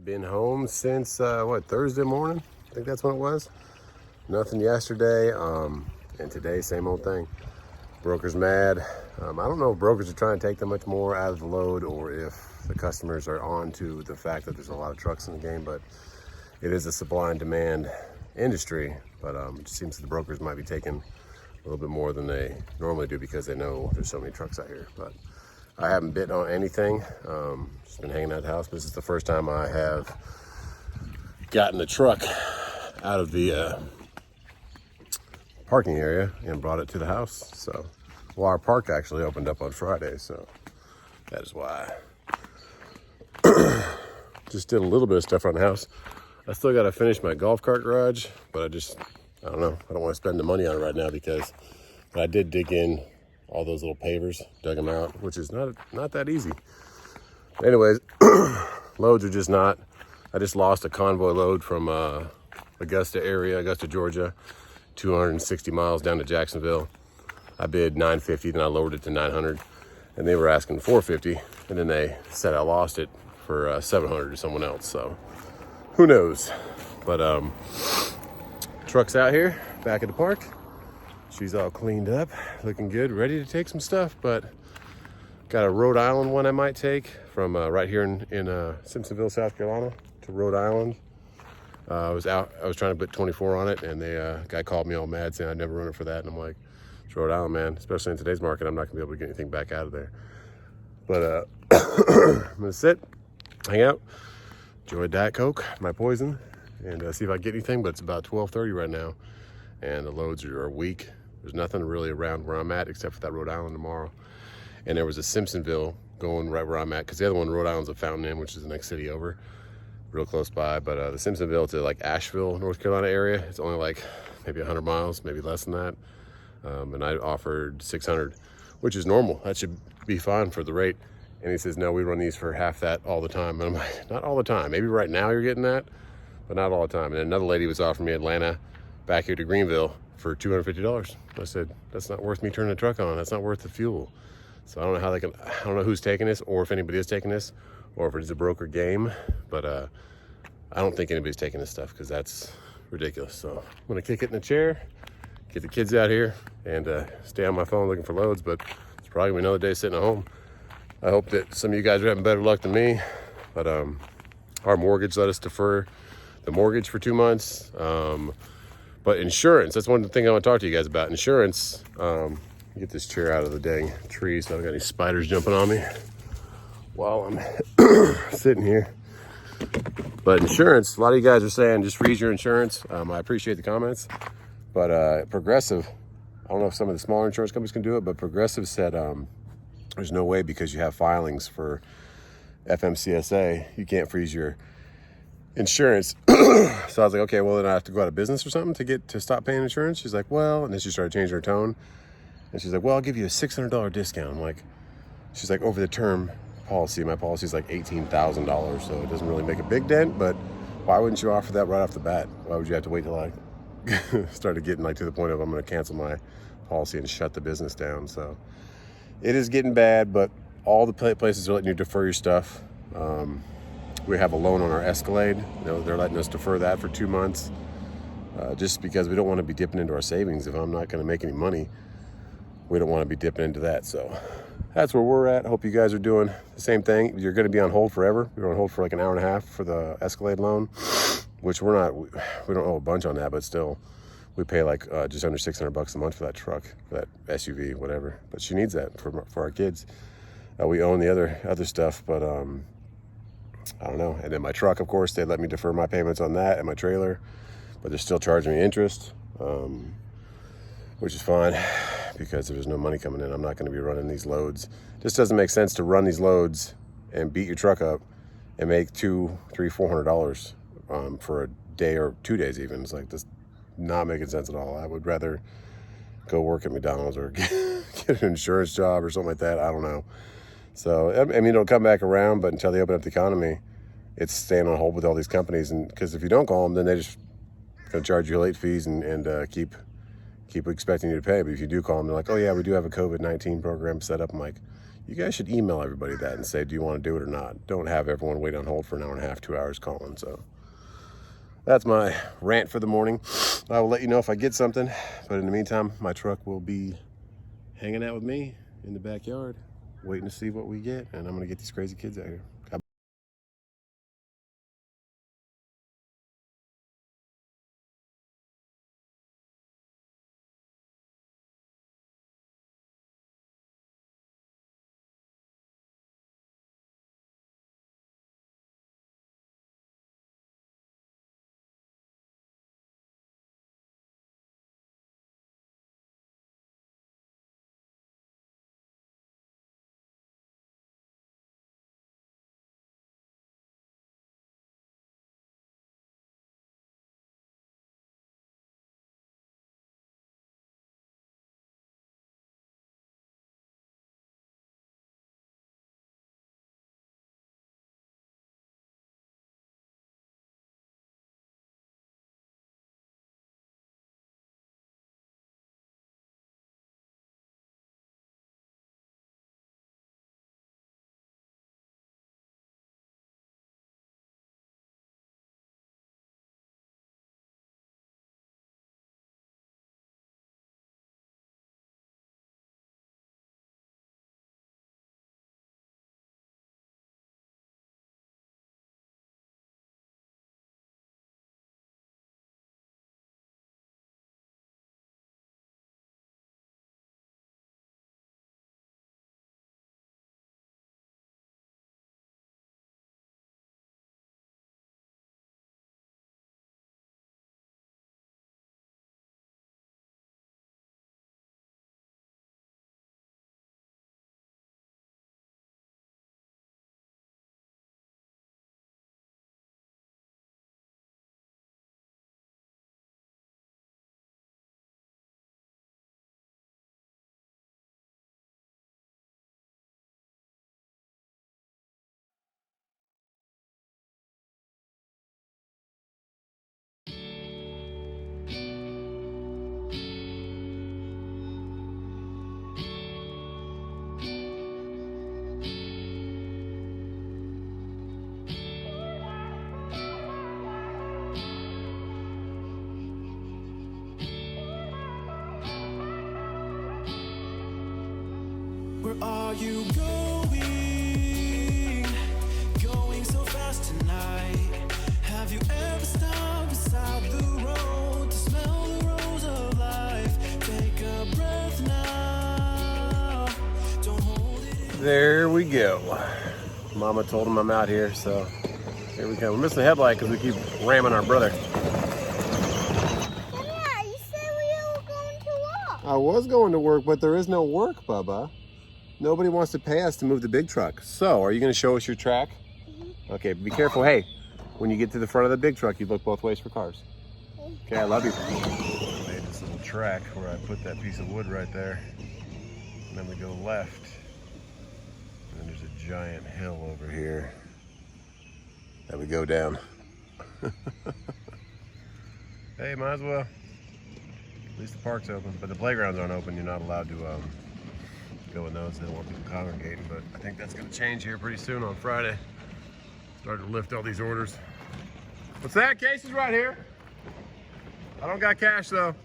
Been home since Thursday morning. I think that's when it was. Nothing yesterday. And today, same old thing. Broker's mad. I don't know if brokers are trying to take that much more out of the load or if the customers are on to the fact that there's a lot of trucks in the game, but it is a supply and demand industry. But it just seems that the brokers might be taking a little bit more than they normally do because they know there's so many trucks out here. But I haven't bid on anything. Just been hanging out at the house. This is the first time I have gotten the truck out of the parking area and brought it to the house. So, well, our park actually opened up on Friday, so that is why. Just did a little bit of stuff around the house. I still got to finish my golf cart garage, but I don't know. I don't want to spend the money on it right now because I did dig in all those little pavers, dug them out, which is not that easy. Anyways, loads are just not. I just lost a convoy load from Augusta, Georgia, 260 miles down to Jacksonville. I bid $950, then I lowered it to $900, and they were asking $450, and then they said I lost it for $700 to someone else. So who knows? But truck's out here, back at the park. She's all cleaned up, looking good, ready to take some stuff, but got a Rhode Island one I might take from right here in Simpsonville, South Carolina to Rhode Island. I was trying to put 24 on it, and the guy called me all mad saying I'd never run it for that. And I'm like, it's Rhode Island, man. Especially in today's market, I'm not gonna be able to get anything back out of there. But I'm gonna sit, hang out, enjoy a Diet Coke, my poison, and see if I get anything. But it's about 12:30 right now, and the loads are weak. There's nothing really around where I'm at except for that Rhode Island tomorrow. And there was a Simpsonville going right where I'm at, because the other one, Rhode Island's a Fountain Inn, which is the next city over, real close by. But the Simpsonville to like Asheville, North Carolina area, it's only like maybe 100 miles, maybe less than that. And I offered 600, which is normal. That should be fine for the rate. And he says, no, we run these for half that all the time. And I'm like, not all the time. Maybe right now you're getting that, but not all the time. And another lady was offering me Atlanta back here to Greenville for $250. I said, that's not worth me turning the truck on. That's not worth the fuel. So I don't know how I don't know who's taking this, or if anybody is taking this, or if it's a broker game. But I don't think anybody's taking this stuff because that's ridiculous. So I'm gonna kick it in the chair, get the kids out here, and stay on my phone looking for loads. But it's probably gonna be another day sitting at home. I hope that some of you guys are having better luck than me. But our mortgage let us defer the mortgage for 2 months. But insurance, that's one thing I want to talk to you guys about. Insurance, get this chair out of the dang tree so I don't got any spiders jumping on me while I'm sitting here. But insurance, a lot of you guys are saying just freeze your insurance. I appreciate the comments. But Progressive, I don't know if some of the smaller insurance companies can do it, but Progressive said there's no way, because you have filings for FMCSA, you can't freeze your insurance. So I was like, okay, well then I have to go out of business or something to stop paying insurance. She's like, well, and then she started changing her tone, and she's like, well, I'll give you a $600 discount. I'm like, she's like, over the term policy, my policy is like $18,000, so it doesn't really make a big dent. But why wouldn't you offer that right off the bat? Why would you have to wait till I started getting like to the point of I'm going to cancel my policy and shut the business down? So it is getting bad, but all the places are letting you defer your stuff. We have a loan on our Escalade. You know, they're letting us defer that for 2 months, just because we don't want to be dipping into our savings. If I'm not going to make any money, we don't want to be dipping into that. So that's where we're at. Hope you guys are doing the same thing. You're going to be on hold forever. We were on hold for like an hour and a half for the Escalade loan, which we don't owe a bunch on that, but still, we pay like just under $600 a month for that truck, for that SUV, whatever. But she needs that for our kids. We own the other stuff, but I don't know. And then my truck, of course, they let me defer my payments on that and my trailer, but they're still charging me interest, which is fine because there's no money coming in. I'm not going to be running these loads. It just doesn't make sense to run these loads and beat your truck up and make $200, $300, $400 for a day or 2 days even. It's like this, not making sense at all. I would rather go work at McDonald's or get an insurance job or something like that. I don't know. So, I mean, it'll come back around, but until they open up the economy, it's staying on hold with all these companies. And because if you don't call them, then they just going to charge you late fees and keep keep expecting you to pay. But if you do call them, they're like, oh yeah, we do have a COVID-19 program set up. I'm like, you guys should email everybody that and say, do you want to do it or not? Don't have everyone wait on hold for an hour and a half, 2 hours calling. So that's my rant for the morning. I will let you know if I get something. But in the meantime, my truck will be hanging out with me in the backyard, waiting to see what we get. And I'm going to get these crazy kids out here. Where are you going? Going so fast tonight. Have you ever stopped beside the road to smell the rose of life? Take a breath now. Don't hold it in. There we go. Mama told him I'm out here, so here we go. We missed the headlight because we keep ramming our brother. Yeah, you said we were going to work. I was going to work, but there is no work, Bubba. Nobody wants to pay us to move the big truck. So, are you going to show us your track? Mm-hmm. Okay, be careful. Hey, when you get to the front of the big truck, you look both ways for cars. Okay, I love you. I made this little track where I put that piece of wood right there. And then we go left. And then there's a giant hill over here that we go down. Hey, might as well. At least the park's open, but the playgrounds aren't open. You're not allowed to go in those. They don't want people congregating, but I think that's going to change here pretty soon on Friday. Starting to lift all these orders. What's that? Case is right here. I don't got cash though.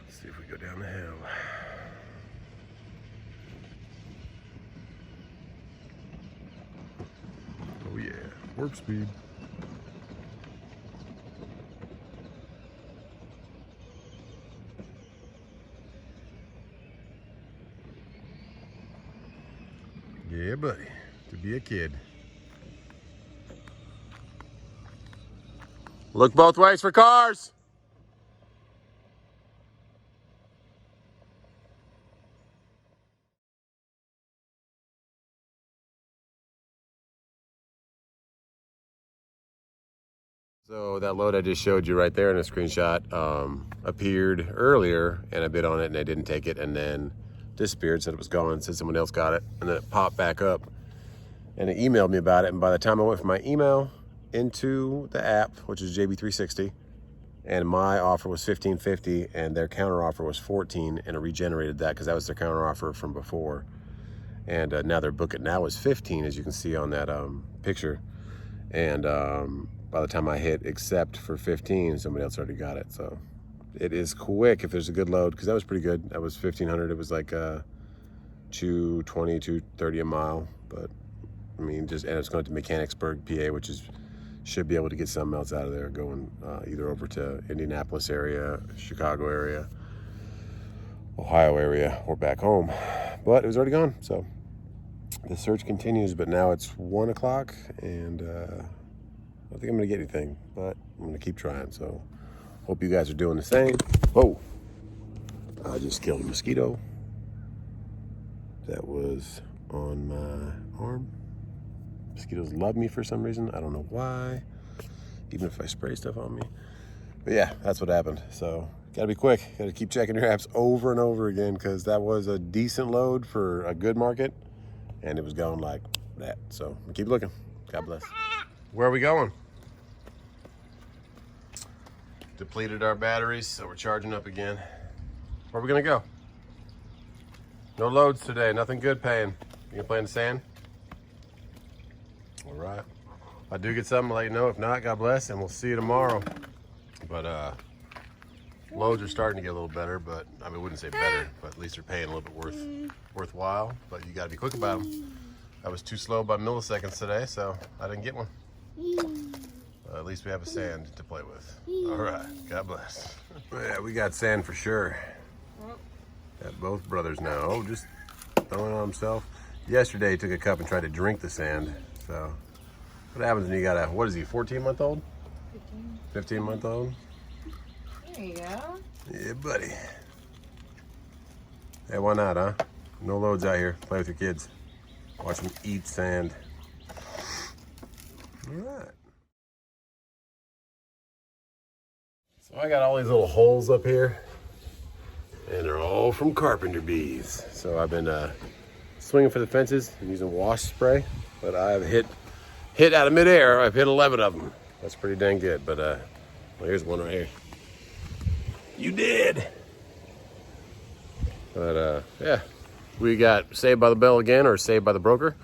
Let's see if we go down the hill. Oh yeah, warp speed. Yeah, buddy, to be a kid. Look both ways for cars. So that load I just showed you right there in a screenshot appeared earlier, and I bid on it and I didn't take it, and then disappeared, said it was gone, said someone else got it, and then it popped back up and it emailed me about it. And by the time I went from my email into the app, which is JB360, and my offer was $15.50, and their counter offer was $14, and it regenerated that because that was their counter offer from before. And now their book it now is $15, as you can see on that picture. And by the time I hit accept for $15, somebody else already got it. So it is quick if there's a good load, because that was pretty good. That was $1,500. It was like $220, $230 a mile. But I mean, and it's going to Mechanicsburg, PA, which should be able to get something else out of there, going either over to Indianapolis area, Chicago area, Ohio area, or back home. But it was already gone, so the search continues. But now it's 1 o'clock, and I don't think I'm gonna get anything, but I'm gonna keep trying. So hope you guys are doing the same. Whoa, I just killed a mosquito that was on my arm. Mosquitoes love me for some reason. I don't know why, even if I spray stuff on me. But yeah, that's what happened. So gotta be quick. Gotta keep checking your apps over and over again, because that was a decent load for a good market, and it was going like that. So keep looking. God bless. Where are we going? Depleted our batteries, so we're charging up again. Where are we gonna go? No loads today. Nothing good paying. You gonna play in the sand? All right. If I do get something, I'll let you know. If not, God bless, and we'll see you tomorrow. But loads are starting to get a little better, but I mean, I wouldn't say better, but at least they're paying a little bit worthwhile. But you got to be quick about them. I was too slow by milliseconds today, so I didn't get one. At least we have a sand to play with. All right. God bless. Yeah, we got sand for sure. Got both brothers now. Oh, just throwing on himself. Yesterday, he took a cup and tried to drink the sand. So, what happens when you got a, what is he, 14-month-old? 15-month-old? There you go. Yeah, buddy. Hey, why not, huh? No loads out here. Play with your kids. Watch them eat sand. All right. So I got all these little holes up here, and they're all from carpenter bees. So I've been swinging for the fences and using wash spray, but I've hit out of midair. I've hit 11 of them. That's pretty dang good. But well, here's one right here. You did. But yeah, we got saved by the bell again, or saved by the broker.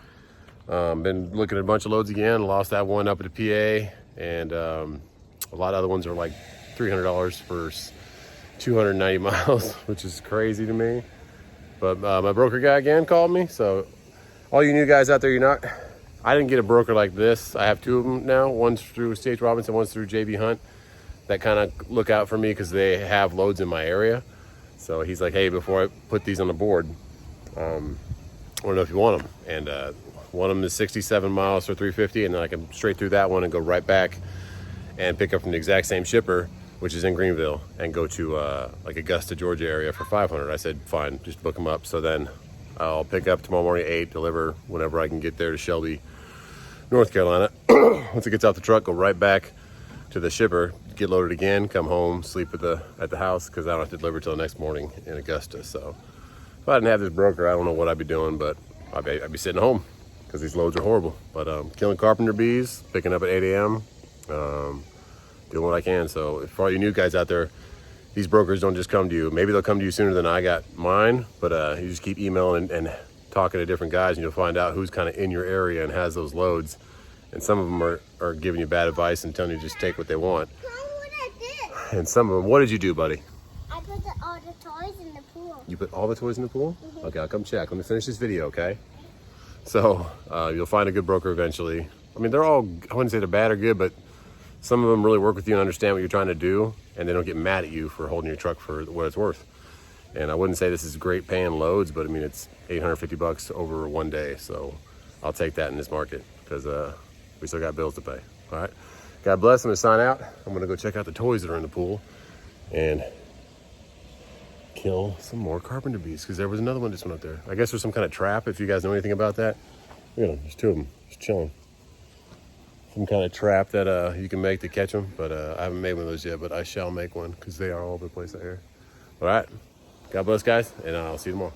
Been looking at a bunch of loads again. Lost that one up at the PA, and a lot of other ones are like $300 for 290 miles, which is crazy to me. But my broker guy again called me. So all you new guys out there, I didn't get a broker like this. I have two of them now. One's through C.H. Robinson, one's through JB Hunt. That kind of look out for me because they have loads in my area. So he's like, hey, before I put these on the board, I want to know if you want them. And one of them is 67 miles for $350, and then I can straight through that one and go right back and pick up from the exact same shipper, which is in Greenville, and go to like Augusta, Georgia area for $500. I said, fine, just book them up. So then I'll pick up tomorrow morning at 8, deliver whenever I can get there to Shelby, North Carolina. Once it gets out the truck, go right back to the shipper, get loaded again, come home, sleep at the house, because I don't have to deliver till the next morning in Augusta. So if I didn't have this broker, I don't know what I'd be doing, but I'd be sitting home because these loads are horrible. But killing carpenter bees, picking up at 8 a.m., doing what I can. So for all you new guys out there, these brokers don't just come to you. Maybe they'll come to you sooner than I got mine, but you just keep emailing and talking to different guys, and you'll find out who's kind of in your area and has those loads. And some of them are giving you bad advice and telling you just take what they want. Tell me what I did. And some of them, what did you do, buddy? I put all the toys in the pool. You put all the toys in the pool? Mm-hmm. Okay, I'll come check. Let me finish this video, okay? So you'll find a good broker eventually. I mean, they're all, I wouldn't say they're bad or good, but some of them really work with you and understand what you're trying to do, and they don't get mad at you for holding your truck for what it's worth. And I wouldn't say this is great paying loads, but I mean, it's $850 over one day. So I'll take that in this market, because we still got bills to pay. All right. God bless. I'm going to sign out. I'm going to go check out the toys that are in the pool and kill some more carpenter bees, because there was another one just went up there. I guess there's some kind of trap, if you guys know anything about that. Look at them. There's two of them just chilling. Some kind of trap that you can make to catch them, but I haven't made one of those yet, but I shall make one, because they are all over the place out here. All right. God bless, guys, and I'll see you tomorrow.